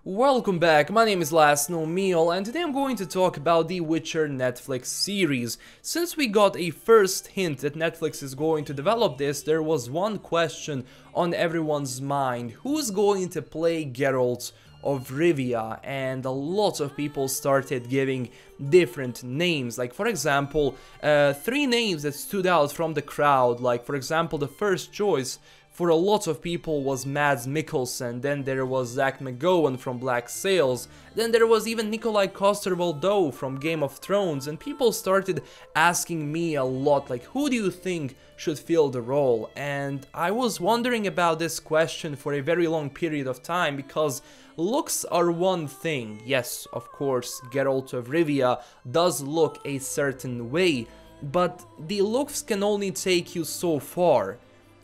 Welcome back, my name is LastKnownMeal and today I'm going to talk about the Witcher Netflix series. Since we got a first hint that Netflix is going to develop this, there was one question on everyone's mind: who's going to play Geralt of Rivia? And a lot of people started giving different names. Like, for example, three names that stood out from the crowd. Like, for example, the first choice for a lot of people was Mads Mikkelsen, then there was Zach McGowan from Black Sails, then there was even Nikolai Coster-Waldau from Game of Thrones, and people started asking me a lot, like, who do you think should fill the role? And I was wondering about this question for a very long period of time, because looks are one thing. Yes, of course, Geralt of Rivia does look a certain way, but the looks can only take you so far.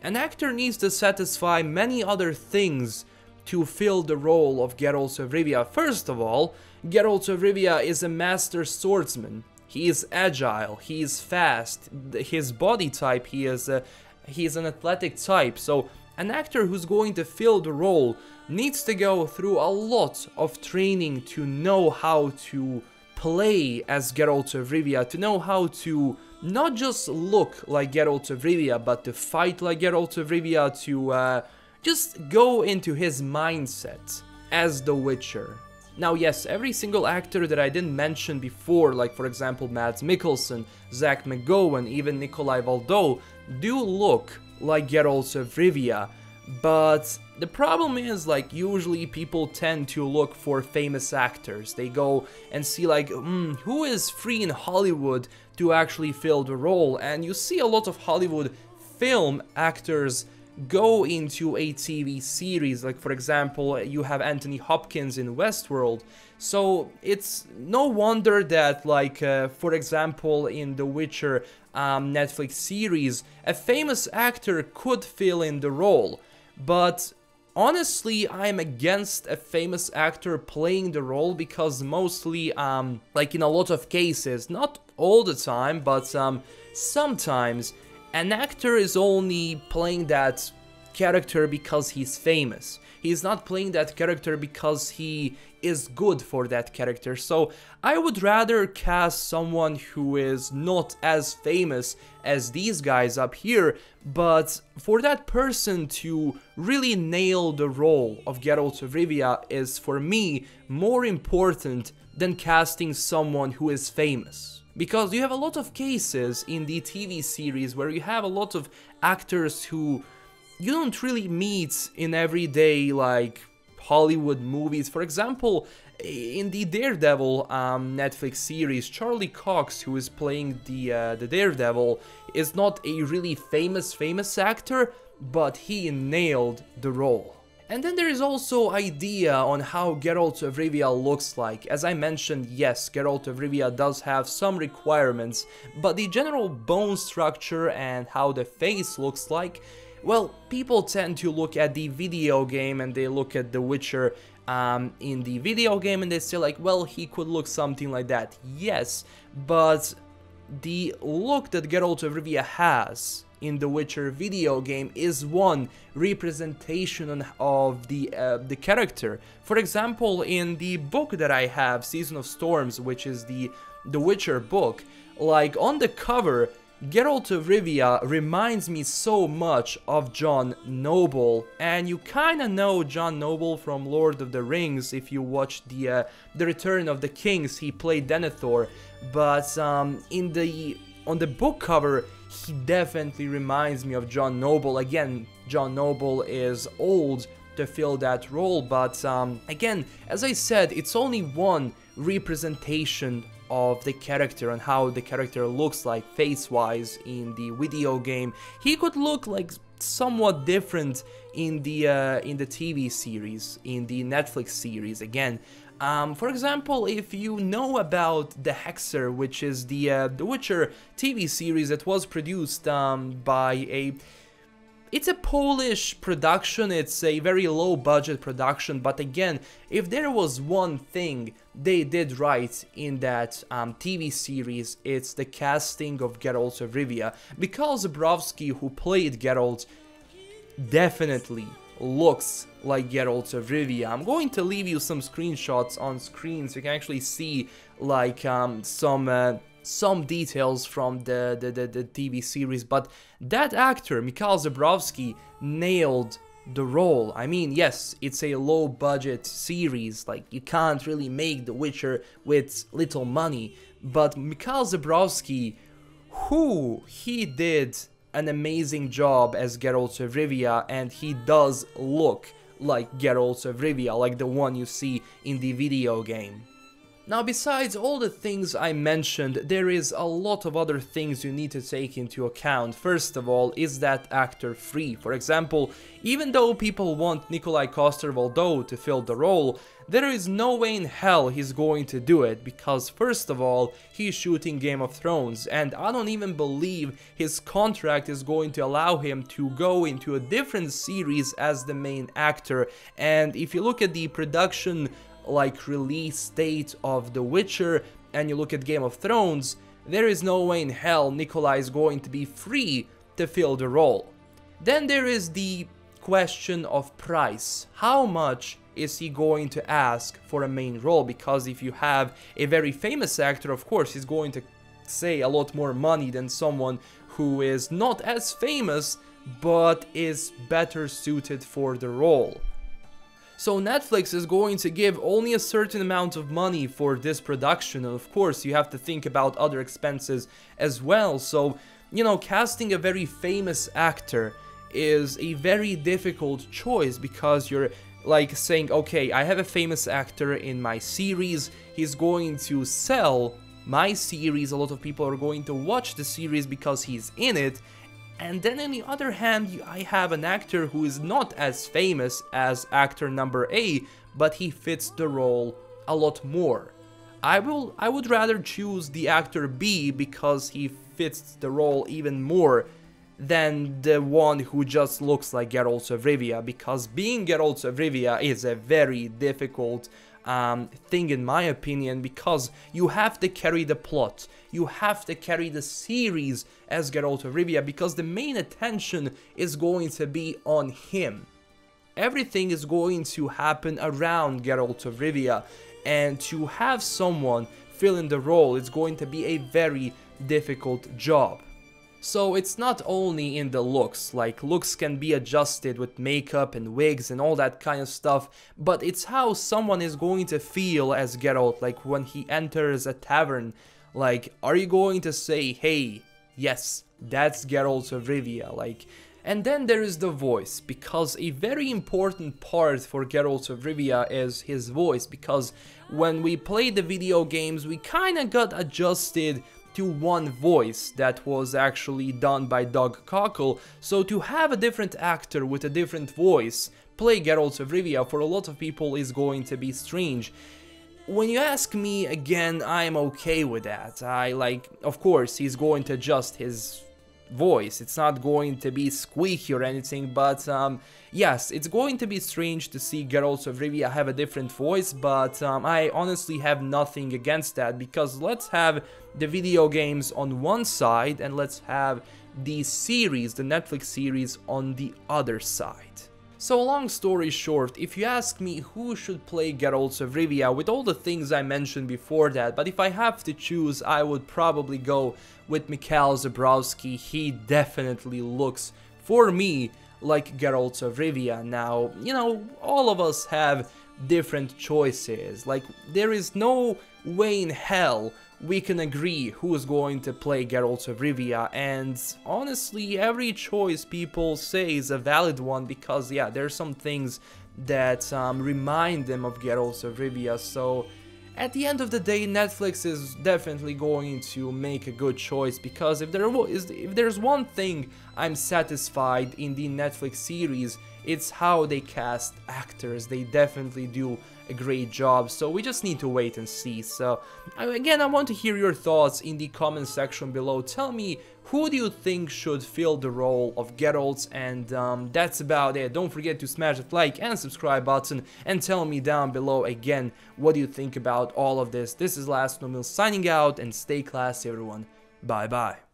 An actor needs to satisfy many other things to fill the role of Geralt of Rivia. First of all, Geralt of Rivia is a master swordsman. He is agile, he is fast, his body type, he is an athletic type. So an actor who's going to fill the role needs to go through a lot of training to know how to play as Geralt of Rivia, to know how to not just look like Geralt of Rivia, but to fight like Geralt of Rivia, to just go into his mindset as the Witcher. Now yes, every single actor that I didn't mention before, like for example Mads Mikkelsen, Zach McGowan, even Nikolai Waldau, do look like Geralt of Rivia. But the problem is, like, usually people tend to look for famous actors. They go and see like, who is free in Hollywood to actually fill the role? And you see a lot of Hollywood film actors go into a TV series. Like for example, you have Anthony Hopkins in Westworld. So it's no wonder that, like, for example, in the Witcher Netflix series, a famous actor could fill in the role. But honestly, I'm against a famous actor playing the role, because mostly, like in a lot of cases, not all the time, but sometimes, an actor is only playing that character because he's famous. He's not playing that character because he is good for that character. So I would rather cast someone who is not as famous as these guys up here, but for that person to really nail the role of Geralt of Rivia is, for me, more important than casting someone who is famous. Because you have a lot of cases in the TV series where you have a lot of actors who you don't really meet in everyday, like, Hollywood movies. For example, in the Daredevil Netflix series, Charlie Cox, who is playing the Daredevil, is not a really famous actor, but he nailed the role. And then there is also idea on how Geralt of Rivia looks like. As I mentioned, yes, Geralt of Rivia does have some requirements, but the general bone structure and how the face looks like, well, people tend to look at the video game and they look at The Witcher in the video game and they say like, well, he could look something like that. Yes, but the look that Geralt of Rivia has in The Witcher video game is one representation of the character. For example, in the book that I have, Season of Storms, which is the Witcher book, like on the cover, Geralt of Rivia reminds me so much of Jon Noble, and you kinda know Jon Noble from Lord of the Rings if you watch the Return of the Kings. He played Denethor, but on the book cover, he definitely reminds me of Jon Noble. Again, Jon Noble is old to fill that role, but again, as I said, it's only one representation of the character and how the character looks like face-wise in the video game. He could look like somewhat different in the TV series, in the Netflix series. Again, for example, if you know about The Hexer, which is the Witcher TV series that was produced by it's a Polish production, it's a very low budget production, but again, if there was one thing they did right in that TV series, it's the casting of Geralt of Rivia. Mikhail Zabrowski, who played Geralt, definitely looks like Geralt of Rivia. I'm going to leave you some screenshots on screen so you can actually see like some details from the TV series, but that actor, Mikhail Zabrowski, nailed the role. I mean, yes, it's a low budget series, like you can't really make The Witcher with little money, but Mikhail Zabrowski, he did an amazing job as Geralt of Rivia, and he does look like Geralt of Rivia, like the one you see in the video game. Now, besides all the things I mentioned, there is a lot of other things you need to take into account. First of all, is that actor free? For example, even though people want Nikolai Coster-Waldau to fill the role, there is no way in hell he's going to do it, because first of all, he's shooting Game of Thrones, and I don't even believe his contract is going to allow him to go into a different series as the main actor. And if you look at the production like release date of The Witcher and you look at Game of Thrones, there is no way in hell Nikolai is going to be free to fill the role. Then there is the question of price. How much is he going to ask for a main role? Because if you have a very famous actor, of course he's going to say a lot more money than someone who is not as famous but is better suited for the role. So Netflix is going to give only a certain amount of money for this production, and of course you have to think about other expenses as well. So, you know, casting a very famous actor is a very difficult choice, because you're like saying, okay, I have a famous actor in my series, he's going to sell my series, a lot of people are going to watch the series because he's in it. And then on the other hand, I have an actor who is not as famous as actor number A, but he fits the role a lot more. I would rather choose the actor B because he fits the role even more than the one who just looks like Geralt of Rivia, because being Geralt of Rivia is a very difficult thing in my opinion, because you have to carry the plot, you have to carry the series as Geralt of Rivia, because the main attention is going to be on him. Everything is going to happen around Geralt of Rivia, and to have someone fill in the role is going to be a very difficult job. So it's not only in the looks, like looks can be adjusted with makeup and wigs and all that kind of stuff, but it's how someone is going to feel as Geralt, like when he enters a tavern. Like, are you going to say, hey, yes, that's Geralt of Rivia, like... And then there is the voice, because a very important part for Geralt of Rivia is his voice, because when we played the video games, we kinda got adjusted to one voice that was actually done by Doug Cockle, so to have a different actor with a different voice play Geralt of Rivia for a lot of people is going to be strange. When you ask me, again, I'm okay with that. Of course, he's going to adjust his voice, it's not going to be squeaky or anything, but yes, it's going to be strange to see Geralt of Rivia have a different voice, but I honestly have nothing against that, because let's have the video games on one side and let's have the series, the Netflix series, on the other side. So long story short, if you ask me who should play Geralt of Rivia, with all the things I mentioned before that, but if I have to choose, I would probably go with Mikhail Zabrowski. He definitely looks, for me, like Geralt of Rivia. Now, you know, all of us have different choices, like there is no way in hell we can agree who is going to play Geralt of Rivia, and honestly every choice people say is a valid one, because yeah, there are some things that remind them of Geralt of Rivia. So at the end of the day, Netflix is definitely going to make a good choice, because if there's one thing I'm satisfied in the Netflix series, it's how they cast actors. They definitely do a great job, so we just need to wait and see. So again, I want to hear your thoughts in the comment section below. Tell me, who do you think should fill the role of Geralt? And that's about it. Don't forget to smash that like and subscribe button, and tell me down below again, what do you think about all of this. This is LastKnownMeal signing out, and stay classy everyone. Bye bye.